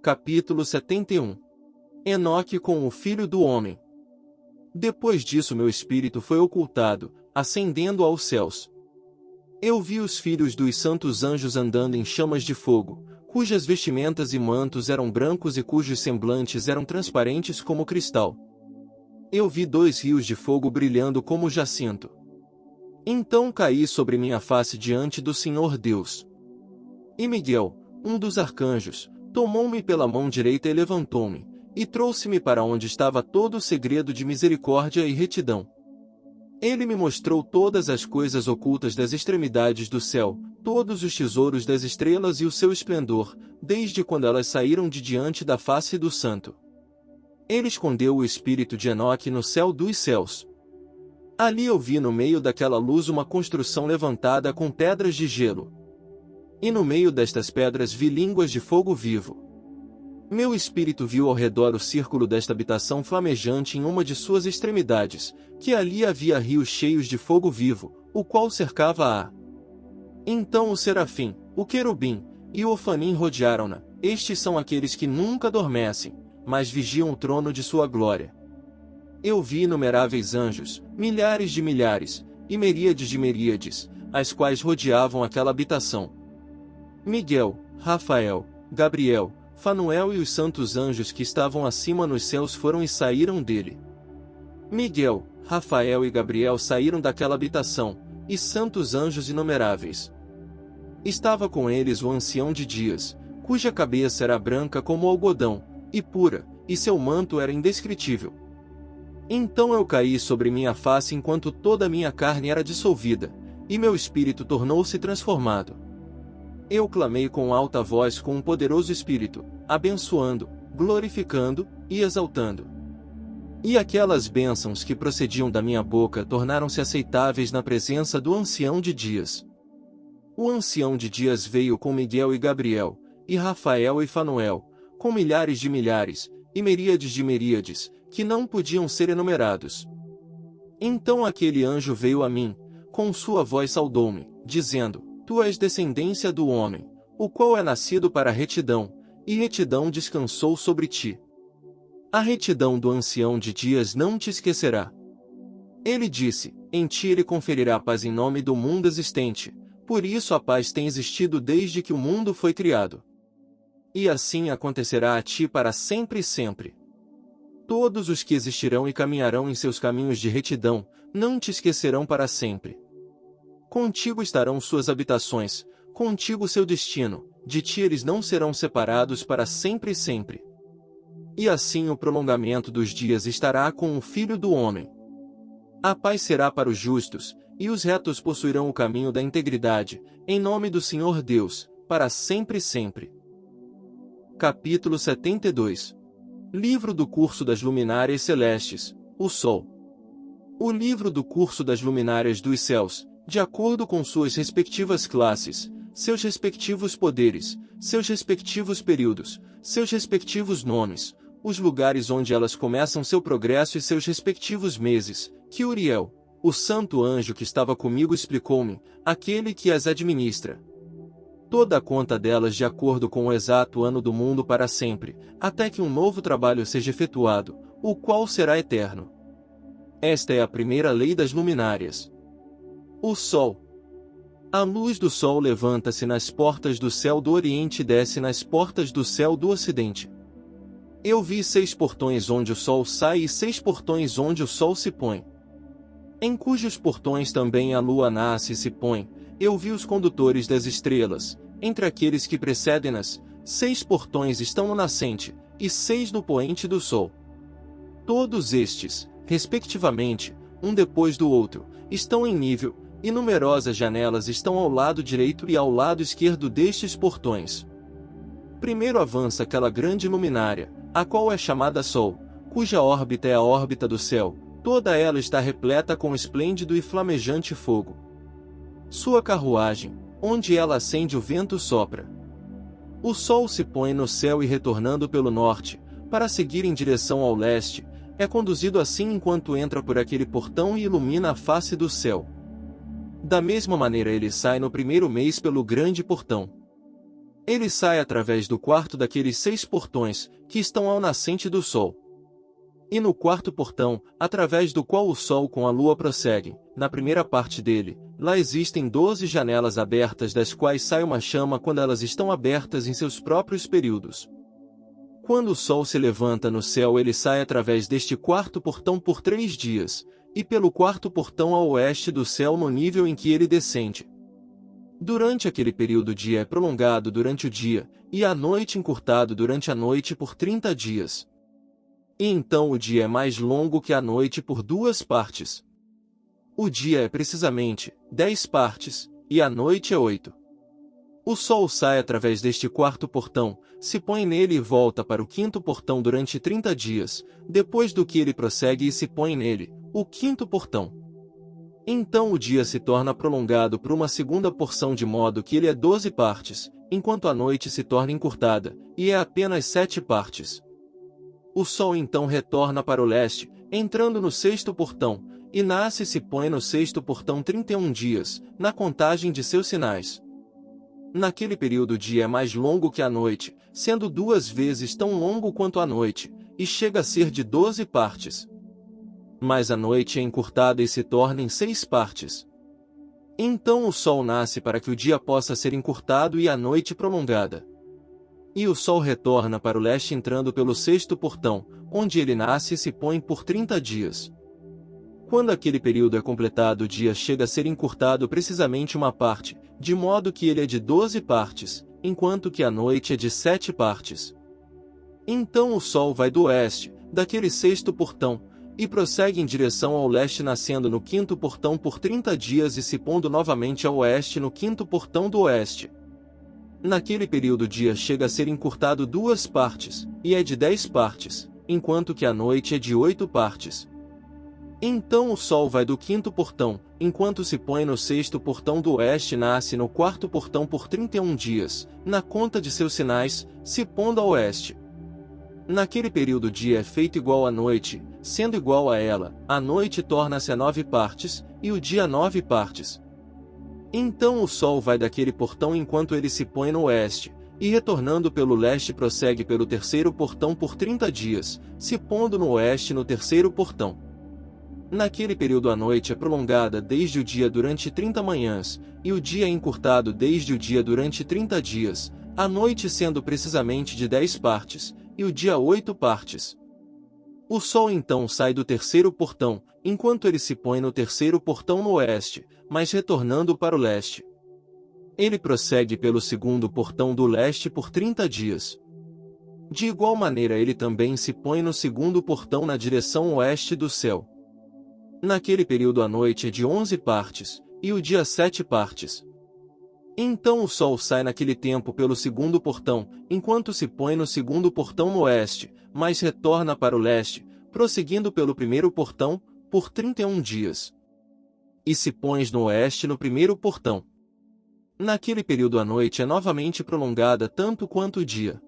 Capítulo 71. Enoque com o Filho do Homem. Depois disso meu espírito foi ocultado, ascendendo aos céus. Eu vi os filhos dos santos anjos andando em chamas de fogo, cujas vestimentas e mantos eram brancos e cujos semblantes eram transparentes como cristal. Eu vi 2 rios de fogo brilhando como jacinto. Então caí sobre minha face diante do Senhor Deus. E Miguel, um dos arcanjos, tomou-me pela mão direita e levantou-me, e trouxe-me para onde estava todo o segredo de misericórdia e retidão. Ele me mostrou todas as coisas ocultas das extremidades do céu, todos os tesouros das estrelas e o seu esplendor, desde quando elas saíram de diante da face do Santo. Ele escondeu o espírito de Enoque no céu dos céus. Ali eu vi no meio daquela luz uma construção levantada com pedras de gelo. E no meio destas pedras vi línguas de fogo vivo. Meu espírito viu ao redor o círculo desta habitação flamejante em uma de suas extremidades, que ali havia rios cheios de fogo vivo, o qual cercava-a. Então o serafim, o querubim, e o ofanim rodearam-na. Estes são aqueles que nunca adormecem, mas vigiam o trono de sua glória. Eu vi inumeráveis anjos, milhares de milhares, e miríades de miríades, as quais rodeavam aquela habitação. Miguel, Rafael, Gabriel, Fanuel e os santos anjos que estavam acima nos céus foram e saíram dele. Miguel, Rafael e Gabriel saíram daquela habitação, e santos anjos inumeráveis. Estava com eles o ancião de dias, cuja cabeça era branca como algodão, e pura, e seu manto era indescritível. Então eu caí sobre minha face enquanto toda a minha carne era dissolvida, e meu espírito tornou-se transformado. Eu clamei com alta voz com um poderoso espírito, abençoando, glorificando e exaltando. E aquelas bênçãos que procediam da minha boca tornaram-se aceitáveis na presença do ancião de dias. O ancião de dias veio com Miguel e Gabriel, e Rafael e Fanuel, com milhares de milhares, e miríades de miríades, que não podiam ser enumerados. Então aquele anjo veio a mim, com sua voz saudou-me, dizendo: Tu és descendência do homem, o qual é nascido para a retidão, e retidão descansou sobre ti. A retidão do ancião de dias não te esquecerá. Ele disse: Em ti ele conferirá paz em nome do mundo existente, por isso a paz tem existido desde que o mundo foi criado. E assim acontecerá a ti para sempre e sempre. Todos os que existirão e caminharão em seus caminhos de retidão, não te esquecerão para sempre. Contigo estarão suas habitações, contigo seu destino, de ti eles não serão separados para sempre e sempre. E assim o prolongamento dos dias estará com o Filho do Homem. A paz será para os justos, e os retos possuirão o caminho da integridade, em nome do Senhor Deus, para sempre e sempre. Capítulo 72. Livro do curso das luminárias celestes, o Sol. O livro do curso das luminárias dos céus, de acordo com suas respectivas classes, seus respectivos poderes, seus respectivos períodos, seus respectivos nomes, os lugares onde elas começam seu progresso e seus respectivos meses, que Uriel, o santo anjo que estava comigo explicou-me, aquele que as administra. Toda a conta delas de acordo com o exato ano do mundo para sempre, até que um novo trabalho seja efetuado, o qual será eterno. Esta é a primeira lei das luminárias. O Sol. A luz do Sol levanta-se nas portas do céu do Oriente e desce nas portas do céu do Ocidente. Eu vi 6 portões onde o Sol sai e 6 portões onde o Sol se põe. Em cujos portões também a Lua nasce e se põe, eu vi os condutores das estrelas, entre aqueles que precedem-nas, 6 portões estão no nascente, e 6 no poente do Sol. Todos estes, respectivamente, um depois do outro, estão em nível, e numerosas janelas estão ao lado direito e ao lado esquerdo destes portões. Primeiro avança aquela grande luminária, a qual é chamada Sol, cuja órbita é a órbita do céu, toda ela está repleta com esplêndido e flamejante fogo. Sua carruagem, onde ela acende o vento sopra. O Sol se põe no céu e retornando pelo norte, para seguir em direção ao leste, é conduzido assim enquanto entra por aquele portão e ilumina a face do céu. Da mesma maneira ele sai no primeiro mês pelo grande portão. Ele sai através do quarto daqueles 6 portões, que estão ao nascente do sol. E no quarto portão, através do qual o sol com a lua prosseguem, na primeira parte dele, lá existem 12 janelas abertas das quais sai uma chama quando elas estão abertas em seus próprios períodos. Quando o sol se levanta no céu, ele sai através deste quarto portão por 3 dias, e pelo quarto portão ao oeste do céu no nível em que ele descende. Durante aquele período o dia é prolongado durante o dia, e a noite encurtado durante a noite por 30 dias. E então o dia é mais longo que a noite por 2 partes. O dia é precisamente 10 partes, e a noite é 8. O sol sai através deste quarto portão, se põe nele e volta para o quinto portão durante 30 dias, depois do que ele prossegue e se põe nele, o quinto portão. Então o dia se torna prolongado por uma segunda porção de modo que ele é 12 partes, enquanto a noite se torna encurtada, e é apenas 7 partes. O sol então retorna para o leste, entrando no sexto portão, e nasce e se põe no sexto portão 31 dias, na contagem de seus sinais. Naquele período o dia é mais longo que a noite, sendo 2 vezes tão longo quanto a noite, e chega a ser de 12 partes. Mas a noite é encurtada e se torna em 6 partes. Então o sol nasce para que o dia possa ser encurtado e a noite prolongada. E o sol retorna para o leste entrando pelo sexto portão, onde ele nasce e se põe por 30 dias. Quando aquele período é completado, o dia chega a ser encurtado precisamente uma parte, de modo que ele é de 12 partes, enquanto que a noite é de 7 partes. Então o sol vai do oeste, daquele sexto portão, e prossegue em direção ao leste nascendo no quinto portão por 30 dias e se pondo novamente ao oeste no quinto portão do oeste. Naquele período o dia chega a ser encurtado 2 partes, e é de 10 partes, enquanto que a noite é de 8 partes. Então o sol vai do quinto portão, enquanto se põe no sexto portão do oeste e nasce no quarto portão por 31 dias, na conta de seus sinais, se pondo ao oeste. Naquele período o dia é feito igual à noite, sendo igual a ela, a noite torna-se a 9 partes, e o dia a 9 partes. Então o sol vai daquele portão enquanto ele se põe no oeste, e retornando pelo leste prossegue pelo terceiro portão por 30 dias, se pondo no oeste no terceiro portão. Naquele período a noite é prolongada desde o dia durante 30 manhãs, e o dia é encurtado desde o dia durante 30 dias, a noite sendo precisamente de 10 partes, e o dia 8 partes. O sol então sai do terceiro portão, enquanto ele se põe no terceiro portão no oeste, mas retornando para o leste. Ele prossegue pelo segundo portão do leste por 30 dias. De igual maneira ele também se põe no segundo portão na direção oeste do céu. Naquele período a noite é de 11 partes, e o dia 7 partes. Então o sol sai naquele tempo pelo segundo portão, enquanto se põe no segundo portão no oeste, mas retorna para o leste, prosseguindo pelo primeiro portão, por 31 dias. E se pões no oeste no primeiro portão. Naquele período a noite é novamente prolongada tanto quanto o dia.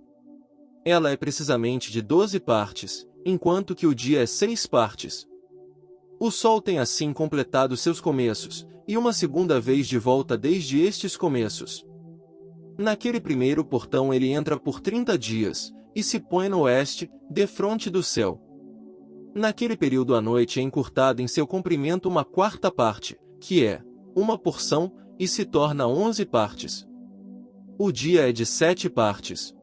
Ela é precisamente de 12 partes, enquanto que o dia é 6 partes. O sol tem assim completado seus começos, e uma segunda vez de volta desde estes começos. Naquele primeiro portão ele entra por 30 dias, e se põe no oeste, defronte do céu. Naquele período a noite é encurtada em seu comprimento uma quarta parte, que é uma porção, e se torna 11 partes. O dia é de 7 partes.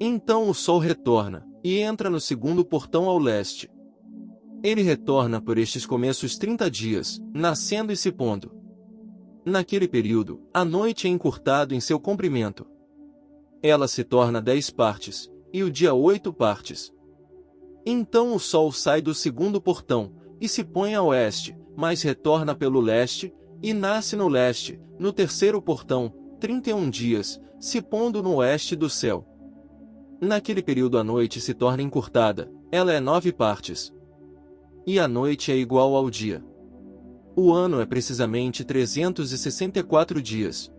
Então o sol retorna, e entra no segundo portão ao leste. Ele retorna por estes começos 30 dias, nascendo e se pondo. Naquele período, a noite é encurtada em seu comprimento. Ela se torna 10 partes, e o dia 8 partes. Então o sol sai do segundo portão, e se põe a oeste, mas retorna pelo leste, e nasce no leste, no terceiro portão, 31 dias, se pondo no oeste do céu. Naquele período a noite se torna encurtada, ela é 9 partes. E a noite é igual ao dia. O ano é precisamente 364 dias.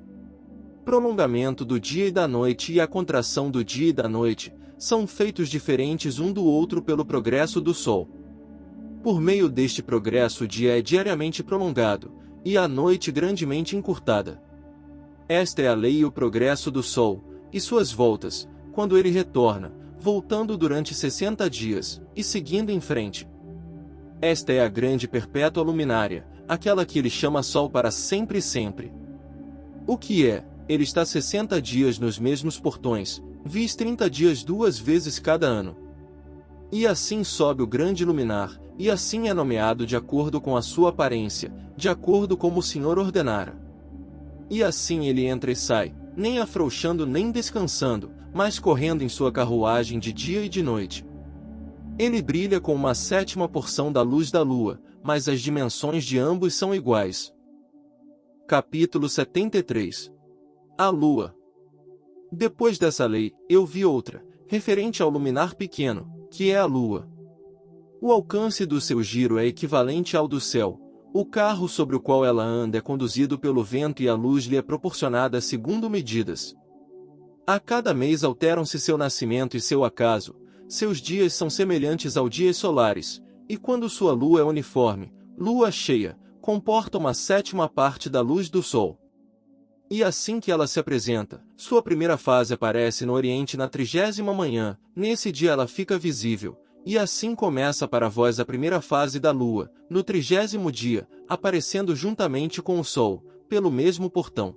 Prolongamento do dia e da noite e a contração do dia e da noite são feitos diferentes um do outro pelo progresso do Sol. Por meio deste progresso o dia é diariamente prolongado, e a noite grandemente encurtada. Esta é a lei e o progresso do Sol, e suas voltas, quando ele retorna, voltando durante 60 dias, e seguindo em frente. Esta é a grande perpétua luminária, aquela que ele chama Sol para sempre e sempre. O que é? Ele está 60 dias nos mesmos portões, vis 30 dias 2 vezes cada ano. E assim sobe o grande luminar, e assim é nomeado de acordo com a sua aparência, de acordo como o Senhor ordenara. E assim ele entra e sai, nem afrouxando nem descansando, mas correndo em sua carruagem de dia e de noite. Ele brilha com uma 7ª porção da luz da lua, mas as dimensões de ambos são iguais. Capítulo 73. A Lua. Depois dessa lei, eu vi outra, referente ao luminar pequeno, que é a Lua. O alcance do seu giro é equivalente ao do céu. O carro sobre o qual ela anda é conduzido pelo vento e a luz lhe é proporcionada segundo medidas. A cada mês alteram-se seu nascimento e seu acaso, seus dias são semelhantes aos dias solares, e quando sua lua é uniforme, lua cheia, comporta uma 7ª parte da luz do sol. E assim que ela se apresenta, sua primeira fase aparece no Oriente na 30ª manhã, nesse dia ela fica visível, e assim começa para vós a primeira fase da lua, no 30º dia, aparecendo juntamente com o sol, pelo mesmo portão.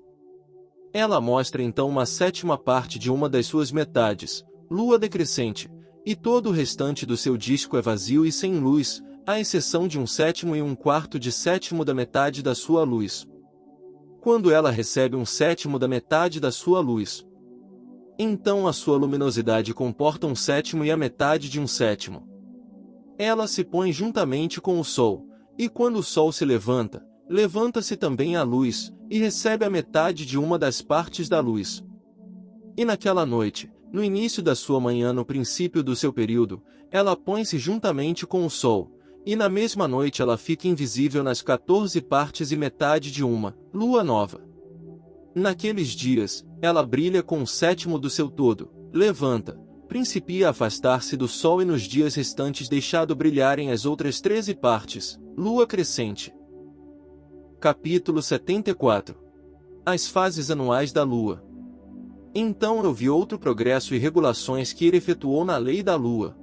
Ela mostra então uma 7ª parte de uma das suas metades, lua decrescente, e todo o restante do seu disco é vazio e sem luz, à exceção de 1/7 e 1/4 de 7º da metade da sua luz. Quando ela recebe 1/7 da metade da sua luz, então a sua luminosidade comporta 1/7 e a metade de 1/7. Ela se põe juntamente com o Sol, e quando o Sol se levanta, levanta-se também a luz, e recebe a metade de uma das partes da luz. E naquela noite, no início da sua manhã no princípio do seu período, ela põe-se juntamente com o Sol, e na mesma noite ela fica invisível nas 14 partes e metade de uma, lua nova. Naqueles dias, ela brilha com 1/7 do seu todo, levanta, principia a afastar-se do Sol e nos dias restantes deixado brilharem as outras 13 partes, lua crescente. Capítulo 74. As fases anuais da Lua. Então eu vi outro progresso e regulações que ele efetuou na lei da Lua.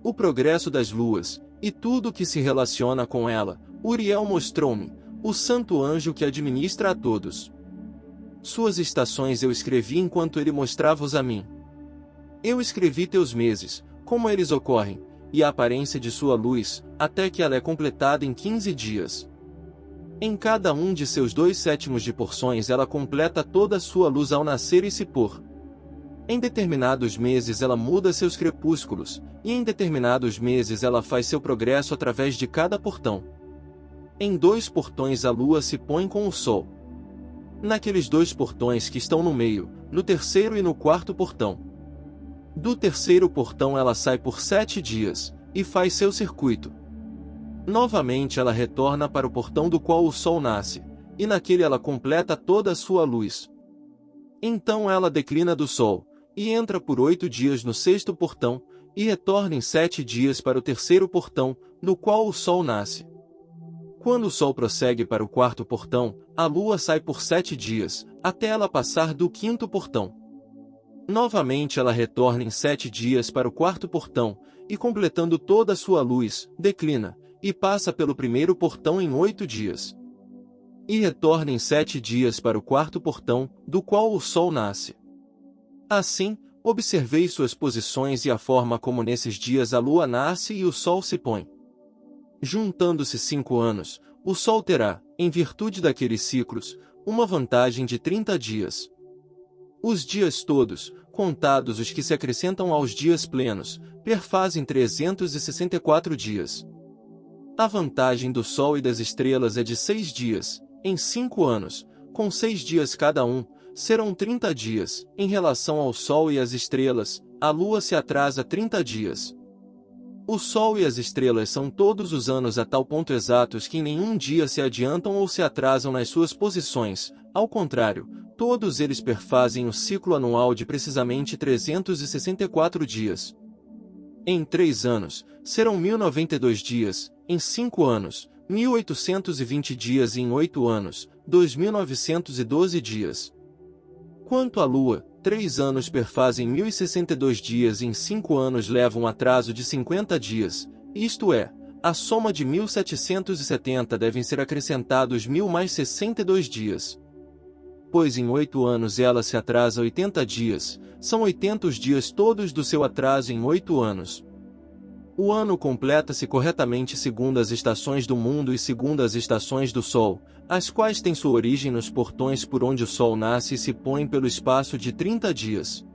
O progresso das luas, e tudo o que se relaciona com ela, Uriel mostrou-me, o santo anjo que administra a todos. Suas estações eu escrevi enquanto ele mostrava-os a mim. Eu escrevi teus meses, como eles ocorrem, e a aparência de sua luz, até que ela é completada em 15 dias. Em cada um de seus 2/7 de porções ela completa toda a sua luz ao nascer e se pôr. Em determinados meses ela muda seus crepúsculos, e em determinados meses ela faz seu progresso através de cada portão. Em 2 portões a lua se põe com o sol. Naqueles 2 portões que estão no meio, no 3º e no 4º portão. Do 3º portão ela sai por 7 dias, e faz seu circuito. Novamente ela retorna para o portão do qual o sol nasce, e naquele ela completa toda a sua luz. Então ela declina do sol, e entra por 8 dias no 6º portão, e retorna em 7 dias para o 3º portão, no qual o sol nasce. Quando o sol prossegue para o 4º portão, a lua sai por 7 dias, até ela passar do 5º portão. Novamente ela retorna em 7 dias para o 4º portão, e completando toda a sua luz, declina, e passa pelo 1º portão em 8 dias. E retorna em 7 dias para o 4º portão, do qual o sol nasce. Assim, observei suas posições e a forma como nesses dias a lua nasce e o sol se põe. Juntando-se 5 anos, o sol terá, em virtude daqueles ciclos, uma vantagem de 30 dias. Os dias todos, contados os que se acrescentam aos dias plenos, perfazem 364 dias. A vantagem do Sol e das estrelas é de 6 dias, em 5 anos, com 6 dias cada um, serão 30 dias. Em relação ao Sol e às estrelas, a Lua se atrasa 30 dias. O Sol e as estrelas são todos os anos a tal ponto exatos que em nenhum dia se adiantam ou se atrasam nas suas posições, ao contrário, todos eles perfazem o ciclo anual de precisamente 364 dias. Em 3 anos, serão 1092 dias, em 5 anos, 1820 dias e em 8 anos, 2912 dias. Quanto à Lua, 3 anos perfazem 1062 dias e em 5 anos leva um atraso de 50 dias, isto é, a soma de 1770 devem ser acrescentados 1000 mais 62 dias. Pois em 8 anos ela se atrasa 80 dias, são 80 os dias todos do seu atraso em 8 anos. O ano completa-se corretamente segundo as estações do mundo e segundo as estações do Sol, as quais têm sua origem nos portões por onde o Sol nasce e se põe pelo espaço de 30 dias.